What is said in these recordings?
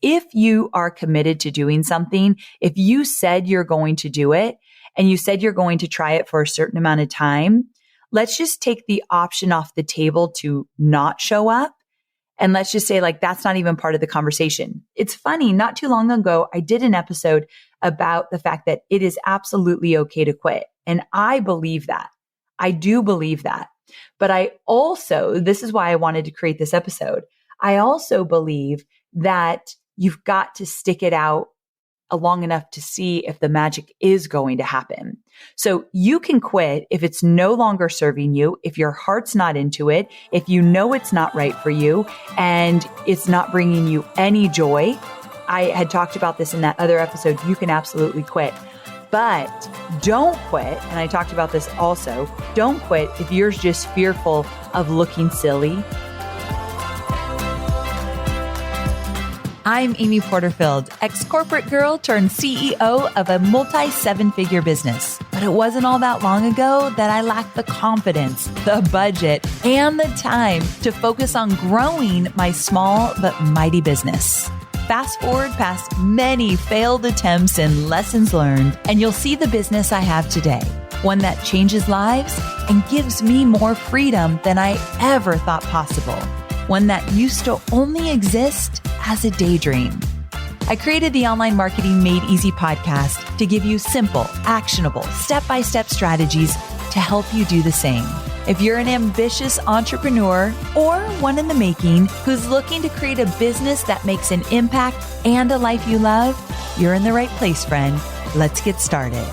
if you are committed to doing something, if you said you're going to do it and you said you're going to try it for a certain amount of time, let's just take the option off the table to not show up. And let's just say like, that's not even part of the conversation. It's funny, not too long ago, I did an episode about the fact that it is absolutely okay to quit. And I believe that. I do believe that. But I also, this is why I wanted to create this episode. I also believe that you've got to stick it out long enough to see if the magic is going to happen. So you can quit if it's no longer serving you, if your heart's not into it, if you know it's not right for you and it's not bringing you any joy. I had talked about this in that other episode. You can absolutely quit, but don't quit. And I talked about this also. Don't quit if you're just fearful of looking silly. I'm Amy Porterfield, ex-corporate girl turned CEO of a multi-7-figure business. But it wasn't all that long ago that I lacked the confidence, the budget, and the time to focus on growing my small but mighty business. Fast forward past many failed attempts and lessons learned, and you'll see the business I have today. One that changes lives and gives me more freedom than I ever thought possible. One that used to only exist as a daydream. I created the Online Marketing Made Easy podcast to give you simple, actionable, step-by-step strategies to help you do the same. If you're an ambitious entrepreneur or one in the making who's looking to create a business that makes an impact and a life you love, you're in the right place, friend. Let's get started.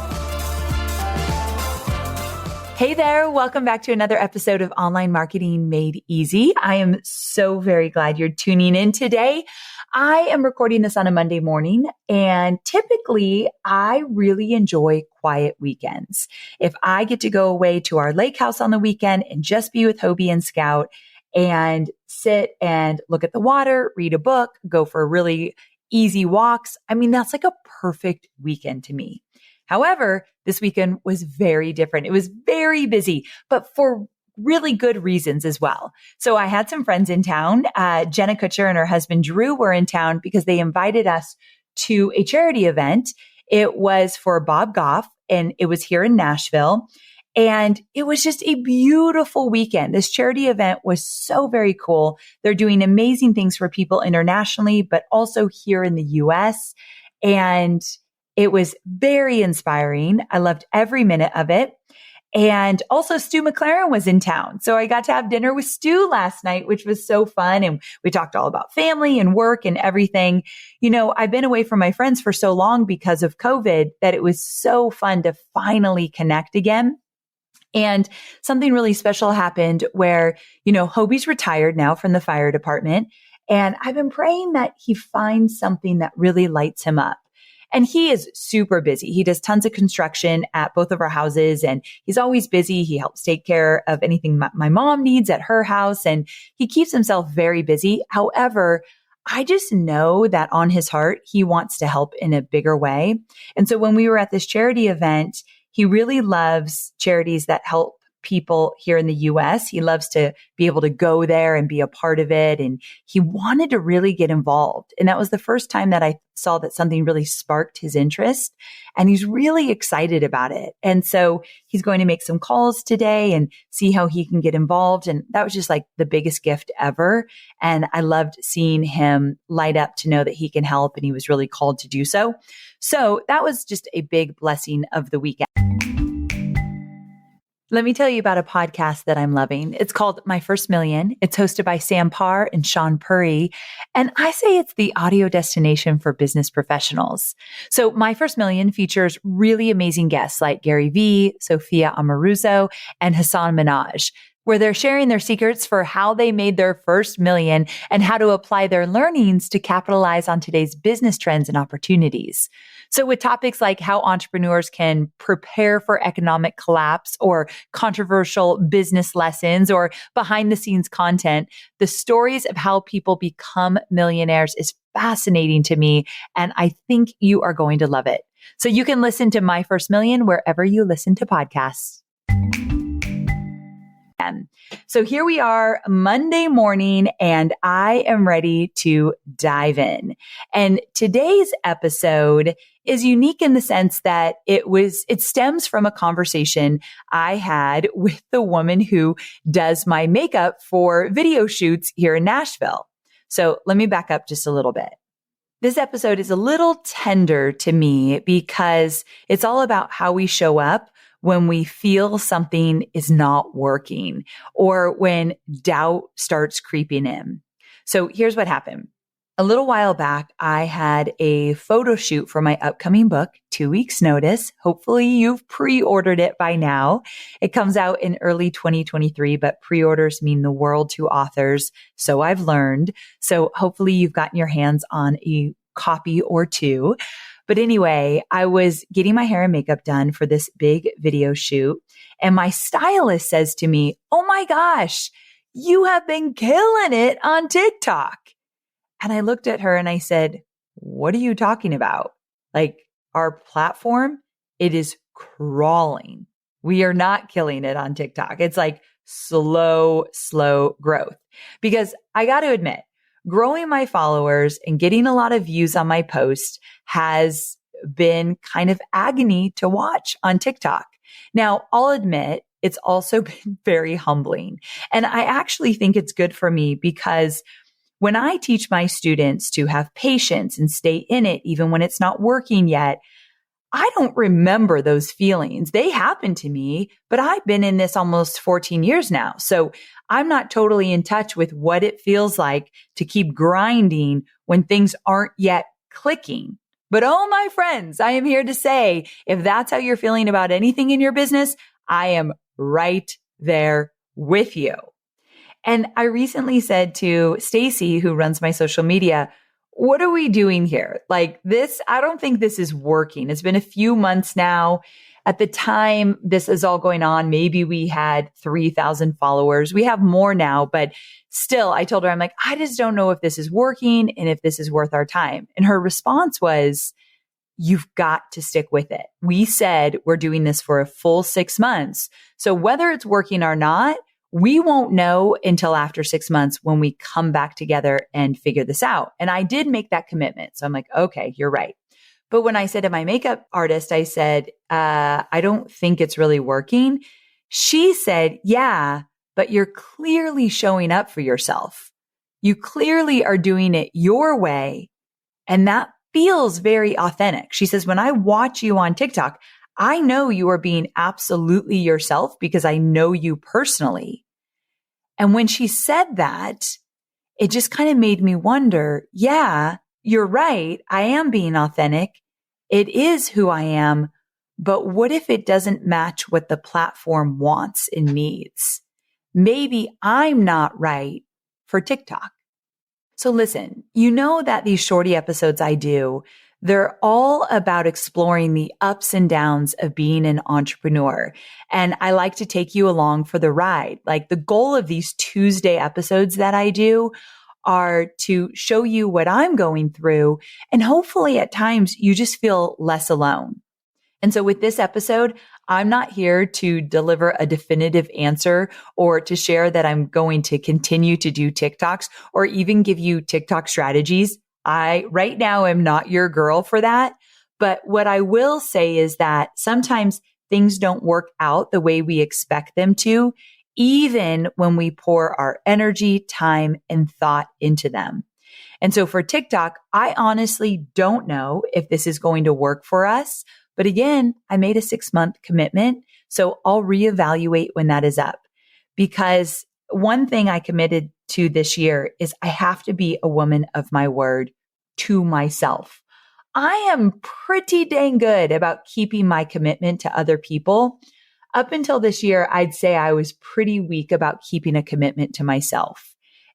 Hey there. Welcome back to another episode of Online Marketing Made Easy. I am so very glad you're tuning in today. I am recording this on a Monday morning, and typically I really enjoy quiet weekends. If I get to go away to our lake house on the weekend and just be with Hobie and Scout and sit and look at the water, read a book, go for really easy walks, I mean, that's like a perfect weekend to me. However, this weekend was very different. It was very busy, but for really good reasons as well. So I had some friends in town. Jenna Kutcher and her husband Drew were in town because they invited us to a charity event. It was for Bob Goff, and it was here in Nashville. And it was just a beautiful weekend. This charity event was so very cool. They're doing amazing things for people internationally, but also here in the US. And it was very inspiring. I loved every minute of it. And also Stu McLaren was in town. So I got to have dinner with Stu last night, which was so fun. And we talked all about family and work and everything. You know, I've been away from my friends for so long because of COVID that it was so fun to finally connect again. And something really special happened where, you know, Hobie's retired now from the fire department. And I've been praying that he finds something that really lights him up. And he is super busy. He does tons of construction at both of our houses, and he's always busy. He helps take care of anything my mom needs at her house, and he keeps himself very busy. However, I just know that on his heart, he wants to help in a bigger way. And so when we were at this charity event, he really loves charities that help people here in the US. He loves to be able to go there and be a part of it. And he wanted to really get involved. And that was the first time that I saw that something really sparked his interest. And he's really excited about it. And so he's going to make some calls today and see how he can get involved. And that was just like the biggest gift ever. And I loved seeing him light up to know that he can help. And he was really called to do so. So that was just a big blessing of the weekend. Let me tell you about a podcast that I'm loving. It's called My First Million. It's hosted by Sam Parr and Sean Puri. And I say it's the audio destination for business professionals. So My First Million features really amazing guests like Gary Vee, Sophia Amoruso, and Hassan Minaj, where they're sharing their secrets for how they made their first million and how to apply their learnings to capitalize on today's business trends and opportunities. So with topics like how entrepreneurs can prepare for economic collapse or controversial business lessons or behind the scenes content, the stories of how people become millionaires is fascinating to me. And I think you are going to love it. So you can listen to My First Million wherever you listen to podcasts. a.m. So here we are Monday morning, and I am ready to dive in. And today's episode is unique in the sense that it stems from a conversation I had with the woman who does my makeup for video shoots here in Nashville. So let me back up just a little bit. This episode is a little tender to me because it's all about how we show up when we feel something is not working or when doubt starts creeping in. So here's what happened. A little while back, I had a photo shoot for my upcoming book, 2 weeks notice. Hopefully you've pre-ordered it by now. It comes out in early 2023, but pre-orders mean the world to authors. So I've learned. So hopefully you've gotten your hands on a copy or two. But anyway, I was getting my hair and makeup done for this big video shoot. And my stylist says to me, "Oh my gosh, you have been killing it on TikTok." And I looked at her and I said, "What are you talking about? Like our platform, it is crawling. We are not killing it on TikTok. It's like slow growth." Because I got to admit, growing my followers and getting a lot of views on my post has been kind of agony to watch on TikTok. Now, I'll admit it's also been very humbling. And I actually think it's good for me because when I teach my students to have patience and stay in it, even when it's not working yet, I don't remember those feelings. They happen to me, but I've been in this almost 14 years now. So I'm not totally in touch with what it feels like to keep grinding when things aren't yet clicking. But oh, my friends, I am here to say, if that's how you're feeling about anything in your business, I am right there with you. And I recently said to Stacy, who runs my social media, "What are we doing here? Like this, I don't think this is working." It's been a few months now. At the time this is all going on, maybe we had 3,000 followers. We have more now, but still, I told her, I'm like, I just don't know if this is working and if this is worth our time. And her response was, "You've got to stick with it. We said we're doing this for a full 6 months. So whether it's working or not, we won't know until after 6 months when we come back together and figure this out." And I did make that commitment. So I'm like, okay, you're right. But when I said to my makeup artist, I said, I don't think it's really working. She said, "Yeah, but you're clearly showing up for yourself. You clearly are doing it your way. And that feels very authentic." She says, "When I watch you on TikTok, I know you are being absolutely yourself because I know you personally." And when she said that, it just kind of made me wonder, yeah, you're right. I am being authentic. It is who I am. But what if it doesn't match what the platform wants and needs? Maybe I'm not right for TikTok. So listen, you know that these shorty episodes I do, they're all about exploring the ups and downs of being an entrepreneur. And I like to take you along for the ride. Like the goal of these Tuesday episodes that I do are to show you what I'm going through. And hopefully at times you just feel less alone. And so with this episode, I'm not here to deliver a definitive answer or to share that I'm going to continue to do TikToks or even give you TikTok strategies. I right now am not your girl for that. But what I will say is that sometimes things don't work out the way we expect them to, even when we pour our energy, time, and thought into them. And so for TikTok, I honestly don't know if this is going to work for us. But again, I made a 6-month commitment. So I'll reevaluate when that is up. Because one thing I committed to this year is I have to be a woman of my word to myself. I am pretty dang good about keeping my commitment to other people. Up until this year, I'd say I was pretty weak about keeping a commitment to myself.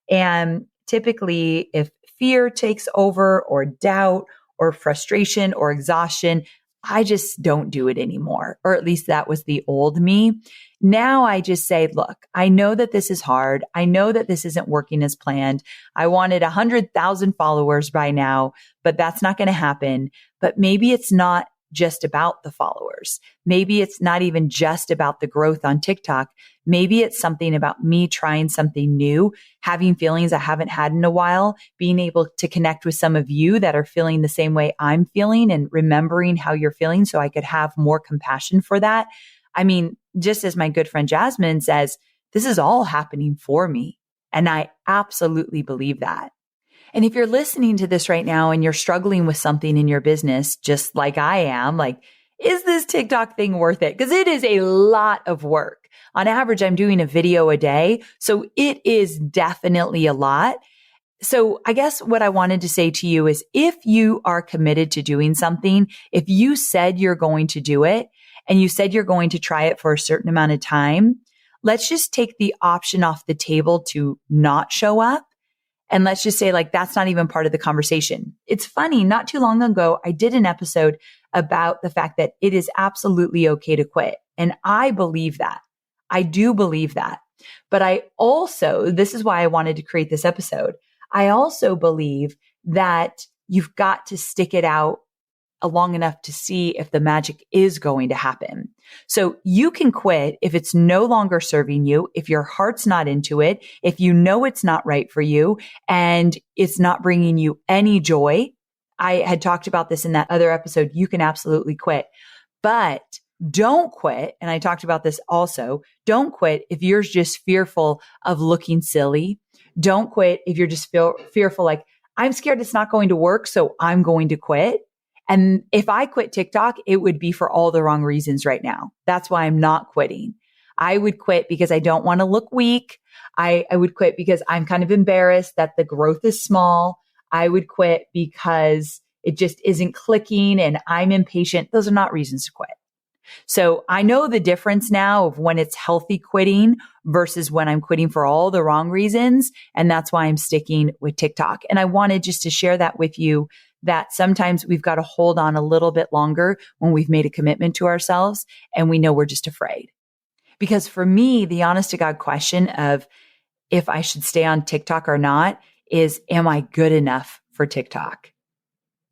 And typically, if fear takes over or doubt or frustration or exhaustion, I just don't do it anymore. Or at least that was the old me. Now I just say, look, I know that this is hard. I know that this isn't working as planned. I wanted 100,000 followers by now, but that's not going to happen. But maybe it's not just about the followers. Maybe it's not even just about the growth on TikTok. Maybe it's something about me trying something new, having feelings I haven't had in a while, being able to connect with some of you that are feeling the same way I'm feeling and remembering how you're feeling so I could have more compassion for that. I mean, just as my good friend Jasmine says, this is all happening for me. And I absolutely believe that. And if you're listening to this right now and you're struggling with something in your business, just like I am, like, is this TikTok thing worth it? Because it is a lot of work. On average, I'm doing a video a day. So it is definitely a lot. So I guess what I wanted to say to you is if you are committed to doing something, if you said you're going to do it and you said you're going to try it for a certain amount of time, let's just take the option off the table to not show up. And let's just say like, that's not even part of the conversation. It's funny. Not too long ago, I did an episode about the fact that it is absolutely okay to quit. And I believe that. I do believe that. But I also, this is why I wanted to create this episode. I also believe that you've got to stick it out long enough to see if the magic is going to happen. So you can quit if it's no longer serving you, if your heart's not into it, if you know it's not right for you and it's not bringing you any joy. I had talked about this in that other episode. You can absolutely quit, but don't quit. And I talked about this also. Don't quit if you're just fearful of looking silly. Don't quit if you're just fearful, like, I'm scared it's not going to work, so I'm going to quit. And if I quit TikTok, it would be for all the wrong reasons right now. That's why I'm not quitting. I would quit because I don't want to look weak. I would quit because I'm kind of embarrassed that the growth is small. I would quit because it just isn't clicking and I'm impatient. Those are not reasons to quit. So I know the difference now of when it's healthy quitting versus when I'm quitting for all the wrong reasons. And that's why I'm sticking with TikTok. And I wanted just to share that with you, that sometimes we've got to hold on a little bit longer when we've made a commitment to ourselves and we know we're just afraid. Because for me, the honest to God question of if I should stay on TikTok or not is, am I good enough for TikTok?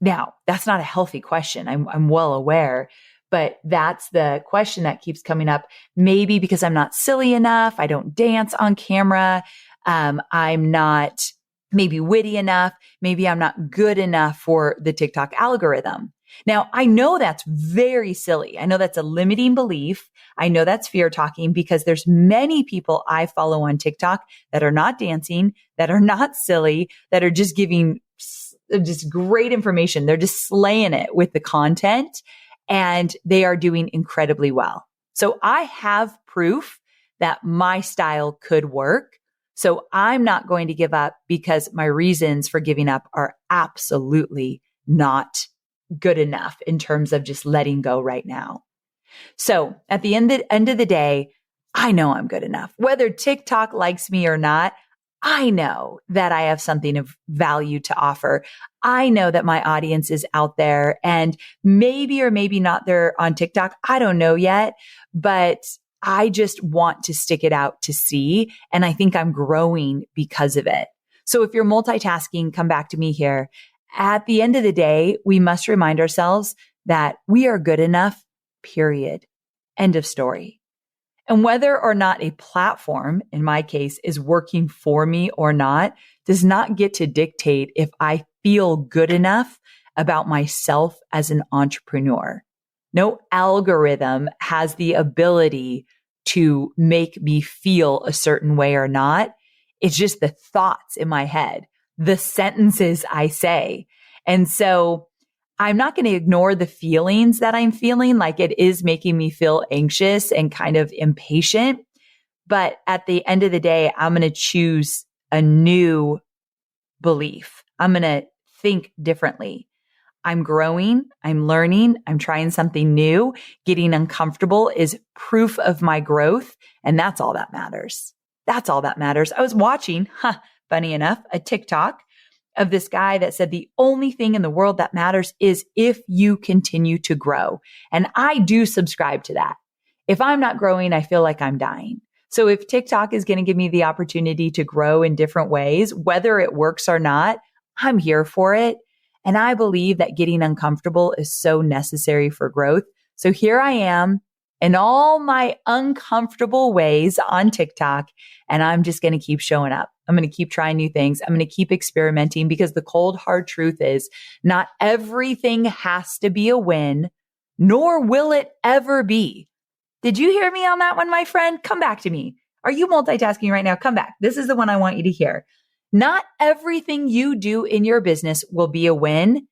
Now, that's not a healthy question. I'm well aware, but that's the question that keeps coming up. Maybe because I'm not silly enough. I don't dance on camera. I'm not maybe witty enough. Maybe I'm not good enough for the TikTok algorithm. Now, I know that's very silly. I know that's a limiting belief. I know that's fear talking because there's many people I follow on TikTok that are not dancing, that are not silly, that are just giving just great information. They're just slaying it with the content and they are doing incredibly well. So I have proof that my style could work. So I'm not going to give up because my reasons for giving up are absolutely not good enough in terms of just letting go right now. So at the end of the day, I know I'm good enough. Whether TikTok likes me or not, I know that I have something of value to offer. I know that my audience is out there and maybe or maybe not they're on TikTok. I don't know yet, but I just want to stick it out to see. And I think I'm growing because of it. So if you're multitasking, come back to me here. At the end of the day, we must remind ourselves that we are good enough, period. End of story. And whether or not a platform, in my case, is working for me or not, does not get to dictate if I feel good enough about myself as an entrepreneur. No algorithm has the ability to make me feel a certain way or not. It's just the thoughts in my head, the sentences I say. And so I'm not going to ignore the feelings that I'm feeling, like it is making me feel anxious and kind of impatient. But at the end of the day, I'm going to choose a new belief. I'm going to think differently. I'm growing, I'm learning, I'm trying something new. Getting uncomfortable is proof of my growth. And that's all that matters. That's all that matters. I was watching, funny enough, a TikTok of this guy that said the only thing in the world that matters is if you continue to grow. And I do subscribe to that. If I'm not growing, I feel like I'm dying. So if TikTok is going to give me the opportunity to grow in different ways, whether it works or not, I'm here for it. And I believe that getting uncomfortable is so necessary for growth. So here I am in all my uncomfortable ways on TikTok, and I'm just going to keep showing up. I'm going to keep trying new things. I'm going to keep experimenting because the cold, hard truth is not everything has to be a win, nor will it ever be. Did you hear me on that one, my friend? Come back to me. Are you multitasking right now? Come back. This is the one I want you to hear. Not everything you do in your business will be a win,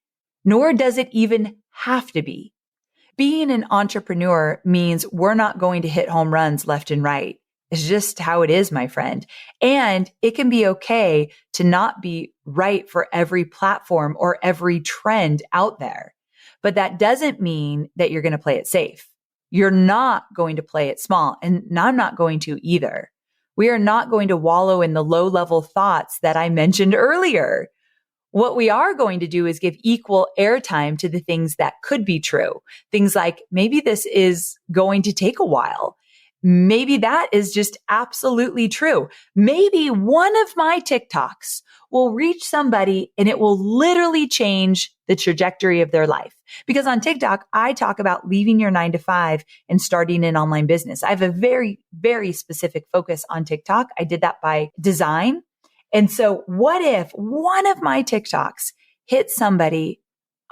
nor does it even have to be. Being an entrepreneur means we're not going to hit home runs left and right. It's just how it is, my friend. And it can be okay to not be right for every platform or every trend out there. But that doesn't mean that you're going to play it safe. You're not going to play it small, and I'm not going to either. We are not going to wallow in the low-level thoughts that I mentioned earlier. What we are going to do is give equal airtime to the things that could be true. Things like maybe this is going to take a while. Maybe that is just absolutely true. Maybe one of my TikToks will reach somebody and it will literally change the trajectory of their life. Because on TikTok, I talk about leaving your 9 to 5 and starting an online business. I have a very, very specific focus on TikTok. I did that by design. And so what if one of my TikToks hits somebody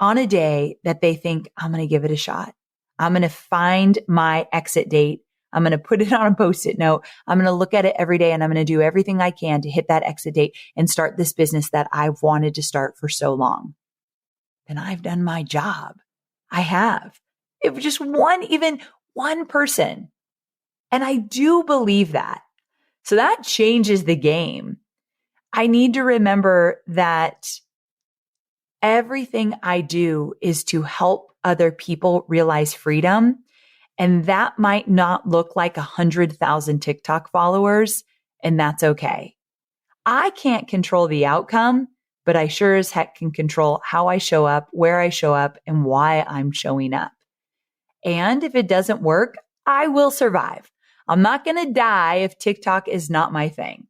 on a day that they think, I'm going to give it a shot. I'm going to find my exit date. I'm going to put it on a Post-it note. I'm going to look at it every day and I'm going to do everything I can to hit that exit date and start this business that I've wanted to start for so long. Then I've done my job. I have. It was just even one person. And I do believe that. So that changes the game. I need to remember that everything I do is to help other people realize freedom. And that might not look like 100,000 TikTok followers, and that's okay. I can't control the outcome, but I sure as heck can control how I show up, where I show up, and why I'm showing up. And if it doesn't work, I will survive. I'm not going to die if TikTok is not my thing,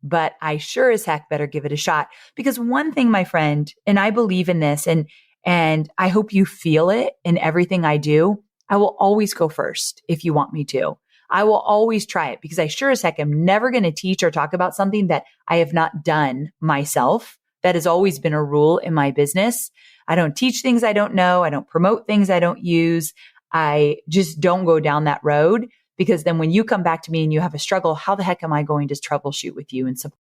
but I sure as heck better give it a shot. Because one thing, my friend, and I believe in this, and I hope you feel it in everything I do, I will always go first if you want me to. I will always try it because I sure as heck am never going to teach or talk about something that I have not done myself. That has always been a rule in my business. I don't teach things I don't know. I don't promote things I don't use. I just don't go down that road because then when you come back to me and you have a struggle, how the heck am I going to troubleshoot with you and support?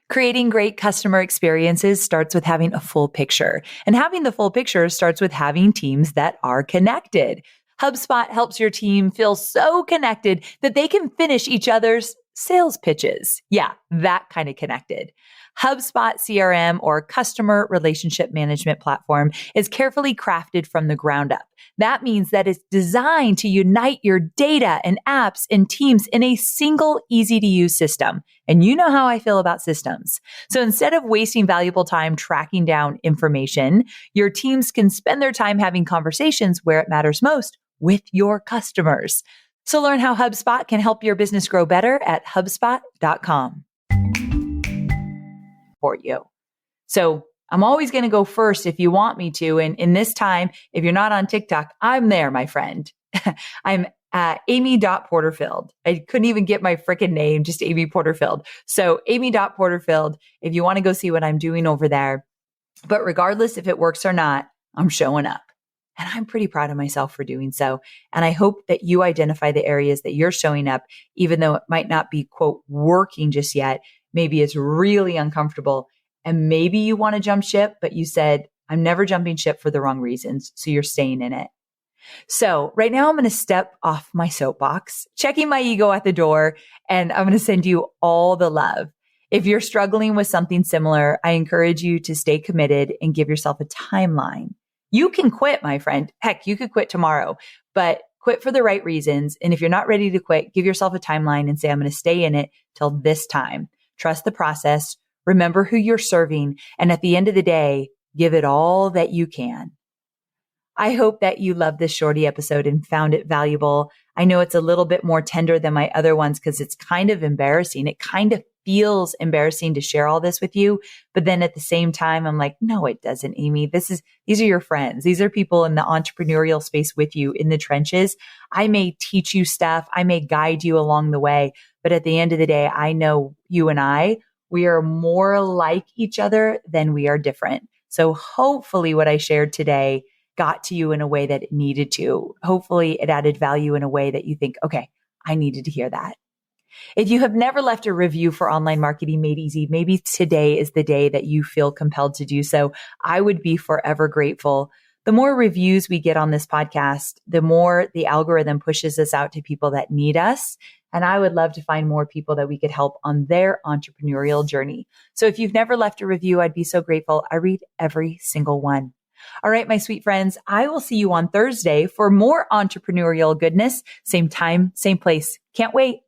Creating great customer experiences starts with having a full picture. And having the full picture starts with having teams that are connected. HubSpot helps your team feel so connected that they can finish each other's sales pitches. Yeah, that kind of connected. HubSpot CRM, or Customer Relationship Management Platform, is carefully crafted from the ground up. That means that it's designed to unite your data and apps and teams in a single, easy-to-use system. And you know how I feel about systems. So instead of wasting valuable time tracking down information, your teams can spend their time having conversations where it matters most with your customers. So learn how HubSpot can help your business grow better at HubSpot.com. For you. So I'm always going to go first if you want me to. And in this time, if you're not on TikTok, I'm there, my friend. I'm Amy.Porterfield. I couldn't even get my freaking name, just Amy Porterfield. So Amy.Porterfield, if you want to go see what I'm doing over there. But regardless if it works or not, I'm showing up. And I'm pretty proud of myself for doing so. And I hope that you identify the areas that you're showing up, even though it might not be, quote, working just yet. Maybe it's really uncomfortable. And maybe you want to jump ship, but you said, I'm never jumping ship for the wrong reasons. So you're staying in it. So right now I'm going to step off my soapbox, checking my ego at the door, and I'm going to send you all the love. If you're struggling with something similar, I encourage you to stay committed and give yourself a timeline. You can quit, my friend. Heck, you could quit tomorrow, but quit for the right reasons. And if you're not ready to quit, give yourself a timeline and say, I'm going to stay in it till this time. Trust the process. Remember who you're serving. And at the end of the day, give it all that you can. I hope that you loved this shorty episode and found it valuable. I know it's a little bit more tender than my other ones because it's kind of embarrassing. It kind of feels embarrassing to share all this with you. But then at the same time, I'm like, no, it doesn't, Amy. These are your friends. These are people in the entrepreneurial space with you in the trenches. I may teach you stuff. I may guide you along the way. But at the end of the day, I know you and we are more like each other than we are different. So hopefully what I shared today got to you in a way that it needed to. Hopefully it added value in a way that you think, okay, I needed to hear that. If you have never left a review for Online Marketing Made Easy, maybe today is the day that you feel compelled to do so. I would be forever grateful. The more reviews we get on this podcast, the more the algorithm pushes us out to people that need us. And I would love to find more people that we could help on their entrepreneurial journey. So if you've never left a review, I'd be so grateful. I read every single one. All right, my sweet friends, I will see you on Thursday for more entrepreneurial goodness. Same time, same place. Can't wait.